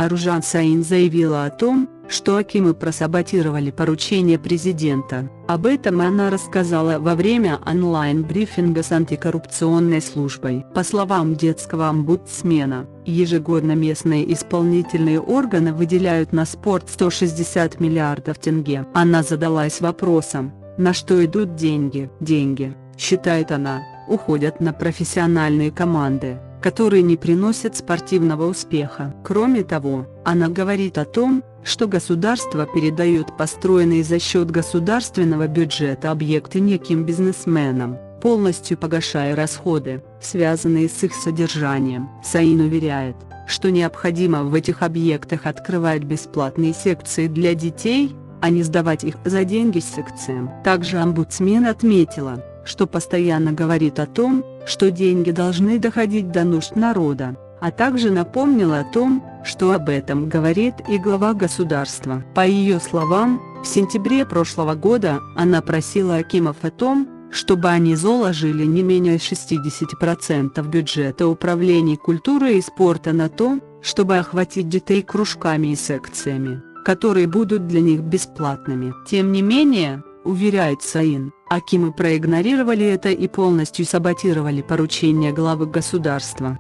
Аружан Саин заявила о том, что акимы просаботировали поручение президента. Об этом она рассказала во время онлайн-брифинга с антикоррупционной службой. По словам детского омбудсмена, ежегодно местные исполнительные органы выделяют на спорт 160 миллиардов тенге. Она задалась вопросом, на что идут деньги. Деньги, считает она, уходят на профессиональные команды, которые не приносят спортивного успеха. Кроме того, она говорит о том, что государство передает построенные за счет государственного бюджета объекты неким бизнесменам, полностью погашая расходы, связанные с их содержанием. Саин уверяет, что необходимо в этих объектах открывать бесплатные секции для детей, а не сдавать их за деньги секциям. Также омбудсмен отметила, что постоянно говорит о том, что деньги должны доходить до нужд народа, а также напомнила о том, что об этом говорит и глава государства. По ее словам, в сентябре прошлого года она просила акимов о том, чтобы они заложили не менее 60% бюджета управления культурой и спорта на то, чтобы охватить детей кружками и секциями, которые будут для них бесплатными. Тем не менее, уверяет Саин, акимы проигнорировали это и полностью саботировали поручение главы государства.